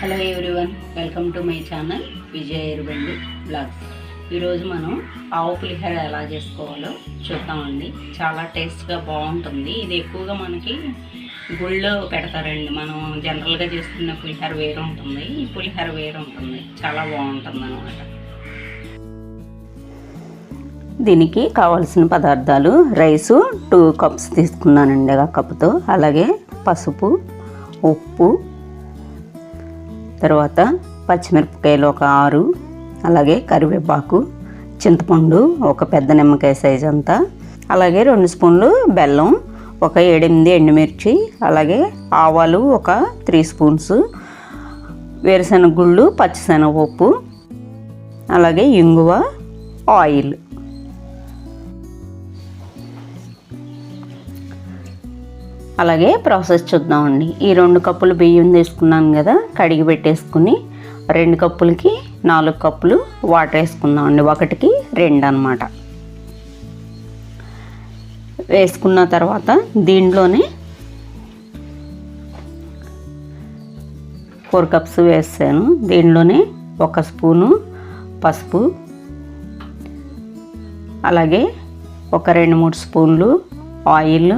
Hello everyone, welcome to my channel Vijaya Erubandi blogs. ఈరోజు మనం ఆవు పులిహోర ఎలా చేసుకోవాలో చూద్దామండి. చాలా టేస్ట్గా బాగుంటుంది. ఇది ఎక్కువగా మనకి గుళ్ళో పెడతారండి. మనం జనరల్గా చేసుకున్న పులిహోర వేరు ఉంటుంది, ఈ పులిహోర వేరు ఉంటుంది. చాలా బాగుంటుంది అన్నమాట. దీనికి కావాల్సిన పదార్థాలు: రైసు 2 కప్స్ తీసుకున్నానండి ఆ కప్పుతో, అలాగే పసుపు, ఉప్పు, తర్వాత పచ్చిమిరపకాయలు ఒక 6, అలాగే కరివేపాకు, చింతపండు ఒక పెద్ద నిమ్మకాయ సైజ్ అంతా, అలాగే 2 స్పూన్లు బెల్లం, ఒక 7-8 ఎండుమిర్చి, అలాగే ఆవాలు ఒక 3 స్పూన్స్, వేరుశనగ గుళ్ళు, పచ్చిశనగపప్పు, అలాగే ఇంగువ, ఆయిల్. అలాగే ప్రాసెస్ చూద్దామండి. ఈ 2 కప్పులు బియ్యం తీసుకున్నాను కదా, కడిగి పెట్టేసుకుని 2 కప్పులకి 4 కప్పులు వాటర్ వేసుకుందామండి. 1కి 2 అన్నమాట. వేసుకున్న తర్వాత దీంట్లోనే 4 కప్స్ వేసాను. దీంట్లోనే 1 స్పూను పసుపు, అలాగే ఒక 2-3 స్పూన్లు ఆయిల్,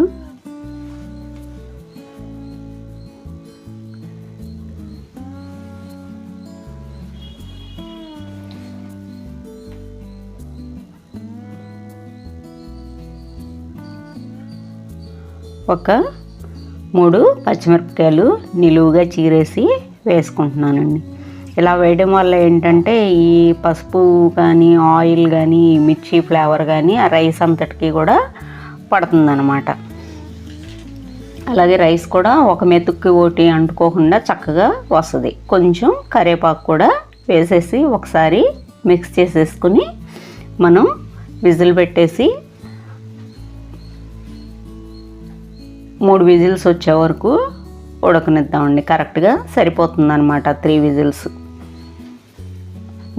ఒక 3 పచ్చిమిరపకాయలు నిలువుగా చీరేసి వేసుకుంటున్నానండి. ఇలా వేయడం వల్ల ఏంటంటే ఈ పసుపు కానీ ఆయిల్ కానీ మిర్చి ఫ్లేవర్ కానీ ఆ రైస్ అంతటికి కూడా పడుతుందన్నమాట. అలాగే రైస్ కూడా ఒక మెతుక్కి ఒకటి అంటుకోకుండా చక్కగా వస్తుంది. కొంచెం కరివేపాకు కూడా వేసేసి ఒకసారి మిక్స్ చేసేసుకుని మనం విజిల్ పెట్టేసి 3 విజిల్స్ వచ్చే వరకు ఉడకనిద్దామండి. కరెక్ట్గా సరిపోతుంది అనమాట 3 విజిల్స్.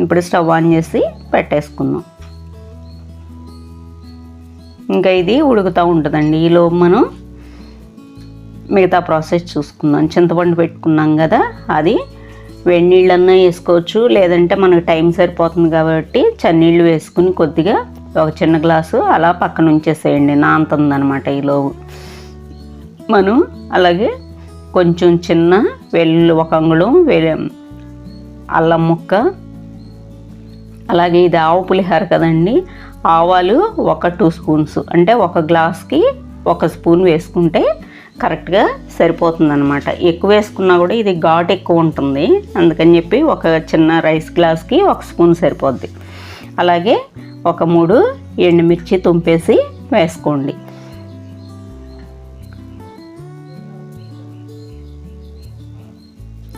ఇప్పుడు స్టవ్ ఆన్ చేసి పెట్టేసుకుందాం. ఇంకా ఇది ఉడుకుతూ ఉంటుందండి. ఈలోపు మనం మిగతా ప్రాసెస్ చూసుకుందాం. చింతపండు పెట్టుకున్నాం కదా, అది వేడి నీళ్ళన్నా వేసుకోవచ్చు, లేదంటే మనకు టైం సరిపోతుంది కాబట్టి చన్నీళ్ళు వేసుకుని కొద్దిగా ఒక చిన్న గ్లాసు అలా పక్కన ఉంచేసేయండి. నానుతుందనమాట ఈలోపు. మనం అలాగే కొంచెం చిన్న వెల్లుల్లి 1 అంగుళం, అల్లం ముక్క, అలాగే ఇది ఆవు పులిహోర కదండి, ఆవాలు ఒక 2 స్పూన్స్, అంటే 1 గ్లాస్కి 1 స్పూన్ వేసుకుంటే కరెక్ట్గా సరిపోతుంది అనమాట. ఎక్కువ వేసుకున్నా కూడా ఇది ఘాటు ఎక్కువ ఉంటుంది, అందుకని చెప్పి ఒక చిన్న రైస్ గ్లాస్కి 1 స్పూన్ సరిపోద్ది. అలాగే ఒక 3 ఎండుమిర్చి తుంపేసి వేసుకోండి.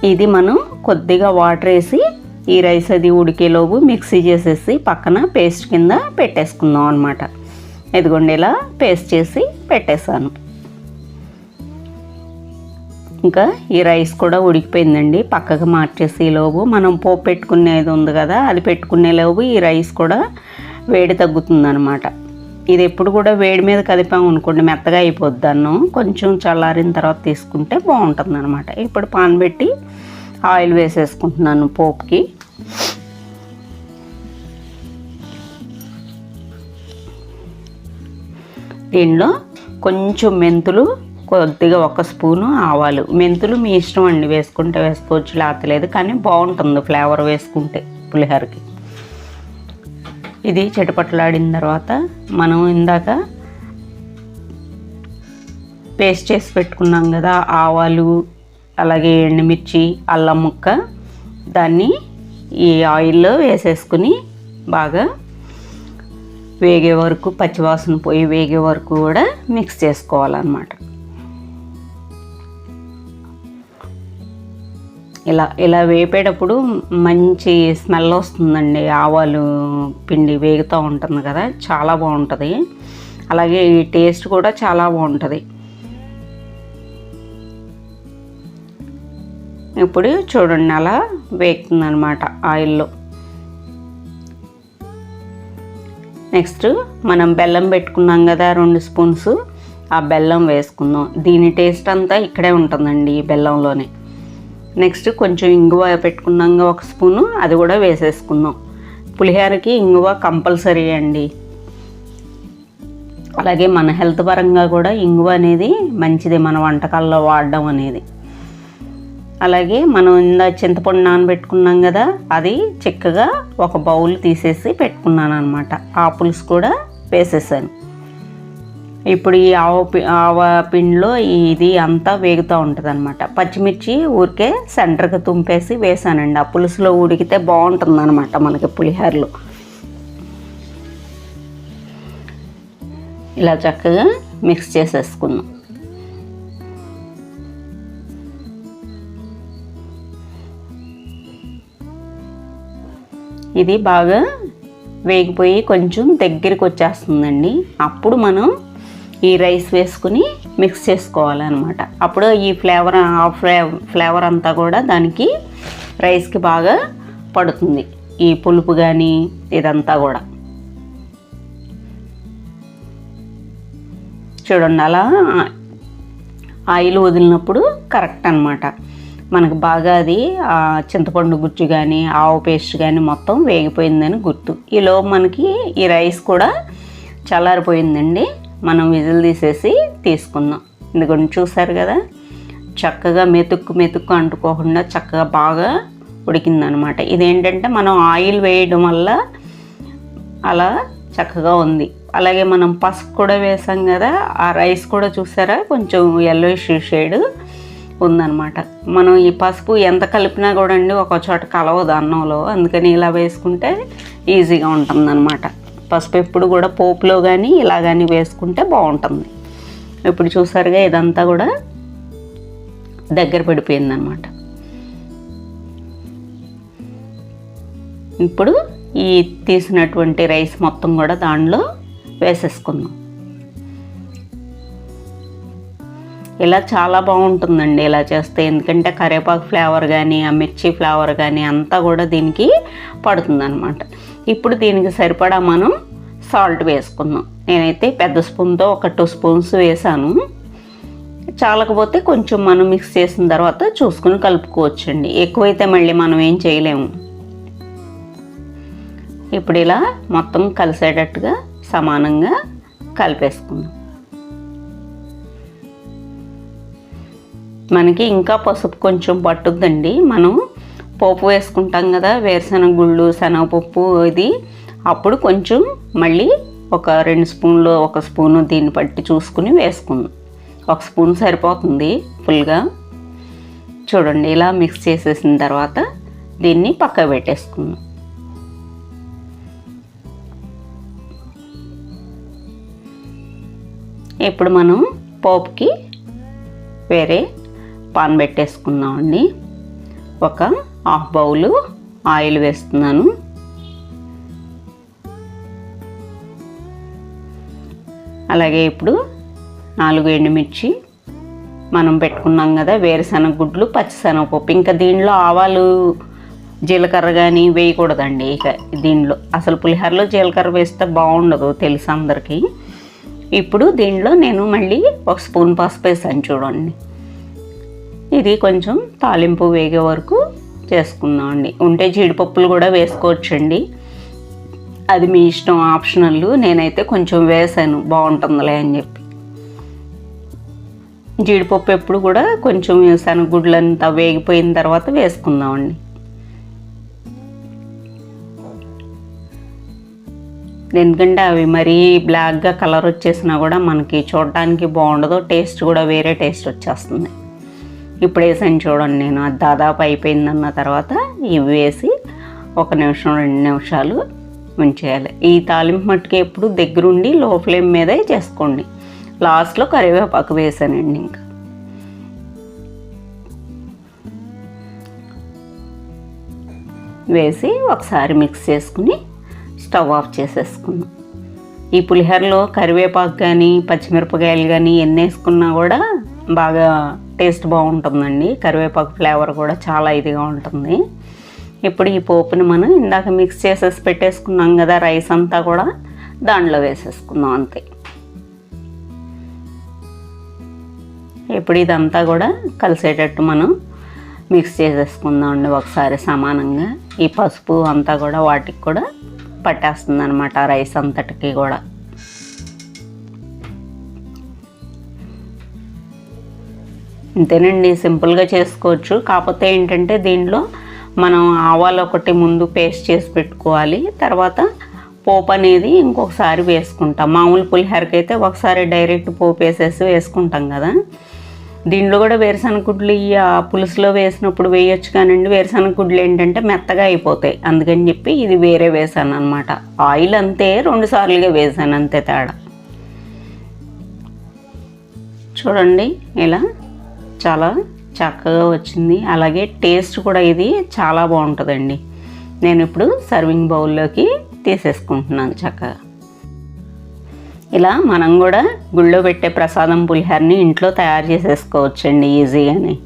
ఇది మనం కొద్దిగా వాటర్ వేసి ఈ రైస్ అది ఉడికేలోపు మిక్సీ చేసేసి పక్కన పేస్ట్ కింద పెట్టేసుకుందాం అనమాట. ఇదిగోండి ఇలా పేస్ట్ చేసి పెట్టేశాను. ఇంకా ఈ రైస్ కూడా ఉడికిపోయిందండి. పక్కకు మార్చేసి లోపు మనం పోపు పెట్టుకునేది ఉంది కదా, అది పెట్టుకునే లోపు ఈ రైస్ కూడా వేడి తగ్గుతుందనమాట. ఇది ఎప్పుడు కూడా వేడి మీద కదిపాము అనుకోండి మెత్తగా అయిపోద్ది అన్నం. కొంచెం చల్లారిన తర్వాత తీసుకుంటే బాగుంటుంది అనమాట. ఇప్పుడు పాన్ పెట్టి ఆయిల్ వేసేసుకుంటున్నాను పోపుకి. దీనిలో కొంచెం మెంతులు, కొద్దిగా 1 స్పూను ఆవాలు. మెంతులు మీ ఇష్టం అండి, వేసుకుంటే వేసుకోవచ్చు, లేకపోలేదు, కానీ బాగుంటుంది ఫ్లేవర్ వేసుకుంటే పులిహోరకి. ఇది చిటపట్లాడిన తర్వాత మనం ఇందాక పేస్ట్ చేసి పెట్టుకున్నాం కదా ఆవాలు, అలాగే ఎండుమిర్చి, అల్లం ముక్క, దాన్ని ఈ ఆయిల్లో వేసేసుకుని బాగా వేగే వరకు, పచ్చివాసన పోయి వేగే వరకు కూడా మిక్స్ చేసుకోవాలన్నమాట. ఇలా వేపేటప్పుడు మంచి స్మెల్ వస్తుందండి. ఆవాలు పిండి వేగుతూ ఉంటుంది కదా, చాలా బాగుంటుంది. అలాగే ఈ టేస్ట్ కూడా చాలా బాగుంటుంది. ఇప్పుడు చూడండి అలా వేగుతుంది అనమాట ఆయిల్లో. నెక్స్ట్ మనం బెల్లం పెట్టుకున్నాం కదా 2 స్పూన్స్, ఆ బెల్లం వేసుకుందాం. దీని టేస్ట్ అంతా ఇక్కడే ఉంటుందండి, ఈ బెల్లంలోనే. నెక్స్ట్ కొంచెం ఇంగువ పెట్టుకున్నాక 1 స్పూను అది కూడా వేసేసుకుందాం. పులిహోరకి ఇంగువ కంపల్సరీ అండి. అలాగే మన హెల్త్ పరంగా కూడా ఇంగువ అనేది మంచిది మన వంటకాల్లో వాడడం అనేది. అలాగే మనం ఇందాక చింతపండు నానబెట్టుకున్నాం కదా, అది చక్కగా ఒక బౌల్ తీసేసి పెట్టుకున్నాను అనమాట. ఆ పులుసు కూడా వేసేసాను. ఇప్పుడు ఈ ఆవ పిండిలో ఇది అంతా వేగుతూ ఉంటుంది అనమాట. పచ్చిమిర్చి ఊరికే సెంటర్కి తుంపేసి వేసానండి. ఆ పులుసులో ఉడికితే బాగుంటుంది అనమాట మనకి పులిహోరలో. ఇలా చక్కగా మిక్స్ చేసేసుకుందాం. ఇది బాగా వేగిపోయి కొంచెం దగ్గరికి వచ్చేస్తుందండి. అప్పుడు మనం ఈ రైస్ వేసుకుని మిక్స్ చేసుకోవాలన్నమాట. అప్పుడు ఈ ఫ్లేవర్ అంతా కూడా దానికి రైస్కి బాగా పడుతుంది. ఈ పులుపు కానీ ఇదంతా కూడా చూడండి. అలా ఆయిల్ వదిలినప్పుడు కరెక్ట్ అనమాట. మనకు బాగా అది చింతపండు గుజ్జు కానీ ఆవు పేస్ట్ కానీ మొత్తం వేగిపోయిందని గుర్తు. ఈలో మనకి ఈ రైస్ కూడా చల్లారిపోయిందండి. మనం విజిల్ తీసేసి తీసుకుందాం. ఎందుకంటే చూసారు కదా, చక్కగా మెతుక్కు అంటుకోకుండా చక్కగా బాగా ఉడికిందనమాట. ఇదేంటంటే మనం ఆయిల్ వేయడం వల్ల అలా చక్కగా ఉంది. అలాగే మనం పసుపు కూడా వేసాం కదా, ఆ రైస్ కూడా చూసారా కొంచెం యెల్లోయిష్ షేడ్ ఉందన్నమాట. మనం ఈ పసుపు ఎంత కలిపినా కూడా అండి ఒక చోట కలవదు అన్నంలో. అందుకని ఇలా వేసుకుంటే ఈజీగా ఉంటుందన్నమాట. పసుపు ఎప్పుడు కూడా పోపులో కానీ ఇలా కానీ వేసుకుంటే బాగుంటుంది. ఇప్పుడు చూసారుగా ఇదంతా కూడా దగ్గర పడిపోయిందన్నమాట. ఇప్పుడు ఈ తీసినటువంటి రైస్ మొత్తం కూడా దానిలో వేసేసుకుందాం. ఇలా చాలా బాగుంటుందండి ఇలా చేస్తే. ఎందుకంటే కరివేపాకు ఫ్లేవర్ కానీ ఆ మిర్చి ఫ్లేవర్ కానీ అంతా కూడా దీనికి పడుతుందన్నమాట. ఇప్పుడు దీనికి సరిపడా మనం సాల్ట్ వేసుకుందాం. నేనైతే పెద్ద స్పూన్తో ఒక 2 స్పూన్స్ వేసాను. చాలకపోతే కొంచెం మనం మిక్స్ చేసిన తర్వాత చూసుకుని కలుపుకోవచ్చండి. ఎక్కువైతే మళ్ళీ మనం ఏం చేయలేము. ఇప్పుడు ఇలా మొత్తం కలిసేటట్టుగా సమానంగా కలిపేసుకుందాం. మనకి ఇంకా పసుపు కొంచెం పట్టుద్దండి. మనం పోపు వేసుకుంటాం కదా, వేరుశనగ గుళ్ళు శనగపప్పు ఇది, అప్పుడు కొంచెం మళ్ళీ ఒక 2 స్పూన్లు 1 స్పూను దీన్ని బట్టి చూసుకుని వేసుకుందాం. 1 స్పూన్ సరిపోతుంది ఫుల్గా. చూడండి ఇలా మిక్స్ చేసేసిన తర్వాత దీన్ని పక్క పెట్టేసుకుందాం. ఇప్పుడు మనం పోపుకి వేరే పాన్ పెట్టేసుకుందామండి. ఒక 1/2 బౌలు ఆయిల్ వేస్తున్నాను. అలాగే ఇప్పుడు 4 ఎండుమిర్చి మనం పెట్టుకున్నాం కదా, వేరుశనగ గుడ్లు పచ్చిశనగపప్పు. ఇంకా దీనిలో ఆవాలు జీలకర్ర కానీ వేయకూడదండి. ఇక దీనిలో అసలు పులిహోరలో జీలకర్ర వేస్తే బాగుండదు తెలుసు అందరికీ. ఇప్పుడు దీనిలో నేను మళ్ళీ 1 స్పూన్ పసుపు వేసాను చూడండి. ఇది కొంచెం తాలింపు వేగే వరకు చేసుకుందామండి. ఉంటే జీడిపప్పులు కూడా వేసుకోవచ్చండి, అది మీ ఇష్టం, ఆప్షనల్. నేనైతే కొంచెం వేసాను బాగుంటుందిలే అని చెప్పి. జీడిపప్పు ఎప్పుడు కూడా కొంచెం శనగగుడ్లంతా వేగిపోయిన తర్వాత వేసుకుందామండి. ఎందుకంటే అవి మరీ బ్లాక్గా కలర్ వచ్చేసినా కూడా మనకి చూడడానికి బాగుండదు, టేస్ట్ కూడా వేరే టేస్ట్ వచ్చేస్తుంది. ఇప్పుడు వేసాను చూడండి నేను, అది దాదాపు అయిపోయిందన్న తర్వాత ఇవి వేసి 1 నిమిషం 2 నిమిషాలు ఉంచేయాలి. ఈ తాలింపు మట్టుకు ఎప్పుడు దగ్గరుండి లో ఫ్లేమ్ మీదే చేసుకోండి. లాస్ట్లో కరివేపాకు వేసానండి. ఇంకా వేసి ఒకసారి మిక్స్ చేసుకుని స్టవ్ ఆఫ్ చేసేసుకున్నాం. ఈ పులిహోరలో కరివేపాకు కానీ పచ్చిమిరపకాయలు కానీ ఎన్ని వేసుకున్నా కూడా బాగా టేస్ట్ బాగుంటుందండి. కరివేపాకు ఫ్లేవర్ కూడా చాలా ఇదిగా ఉంటుంది. ఇప్పుడు ఈ పోపుని మనం ఇందాక మిక్స్ చేసేసి పెట్టేసుకున్నాం కదా, రైస్ అంతా కూడా దాంట్లో వేసేసుకుందాం అంతే. ఇప్పుడు ఇదంతా కూడా కలిసేటట్టు మనం మిక్స్ చేసేసుకుందాం అండి ఒకసారి సమానంగా. ఈ పసుపు అంతా కూడా వాటికి కూడా పట్టేస్తుంది అనమాట, రైస్ అంతటికి కూడా. అంతేనండి, సింపుల్గా చేసుకోవచ్చు. కాకపోతే ఏంటంటే దీంట్లో మనం ఆవాలు ఒకటి ముందు పేస్ట్ చేసి పెట్టుకోవాలి, తర్వాత పోపు అనేది ఇంకొకసారి వేసుకుంటాం. మామూలు పులిహోరకి అయితే ఒకసారి డైరెక్ట్ పోపు వేసేసి వేసుకుంటాం కదా. దీంట్లో కూడా వేరుశనగ గుడ్లు ఈ పులుసులో వేసినప్పుడు వేయొచ్చు కానండి, వేరుశనగ గుడ్లు ఏంటంటే మెత్తగా అయిపోతాయి, అందుకని చెప్పి ఇది వేరే వేసాను అనమాట. ఆయిల్ అంతే 2 సార్లుగా వేసాను, అంతే తేడా. చూడండి ఇలా చాలా చక్కగా వచ్చింది. అలాగే టేస్ట్ కూడా ఇది చాలా బాగుంటుందండి. నేను ఇప్పుడు సర్వింగ్ బౌల్లోకి తీసేసుకుంటున్నాను చక్కగా. ఇలా మనం కూడా గుళ్ళో పెట్టే ప్రసాదం పులిహోరని ఇంట్లో తయారు చేసేసుకోవచ్చండి ఈజీగానే.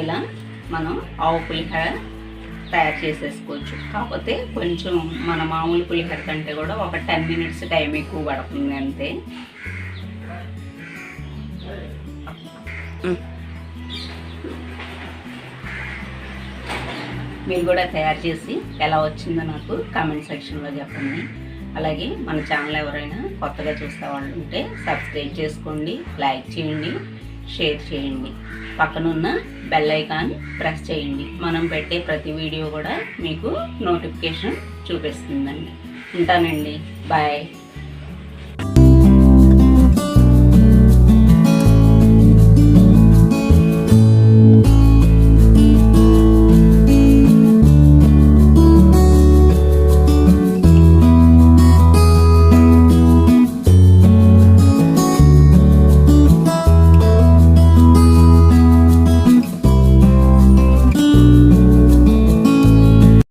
ఇలా మనం ఆవు పులిహోర తయారు చేసేసుకోవచ్చు. కాకపోతే కొంచెం మన మామూలు పులిహోర కంటే కూడా ఒక 10 మినిట్స్ టైం ఎక్కువ పడుతుంది అంతే. మీరు కూడా తయారు చేసి ఎలా వచ్చిందో నాకు కామెంట్ సెక్షన్లో చెప్పండి. అలాగే మన ఛానల్ ఎవరైనా కొత్తగా చూసే వాళ్ళు ఉంటే సబ్స్క్రైబ్ చేసుకోండి, లైక్ చేయండి, షేర్ చేయండి, పక్కనున్న బెల్ ఐకాన్ ప్రెస్ చేయండి. మనం పెట్టే ప్రతి వీడియో కూడా మీకు నోటిఫికేషన్ చూపిస్తుందండి. ఉంటానండి, బాయ్.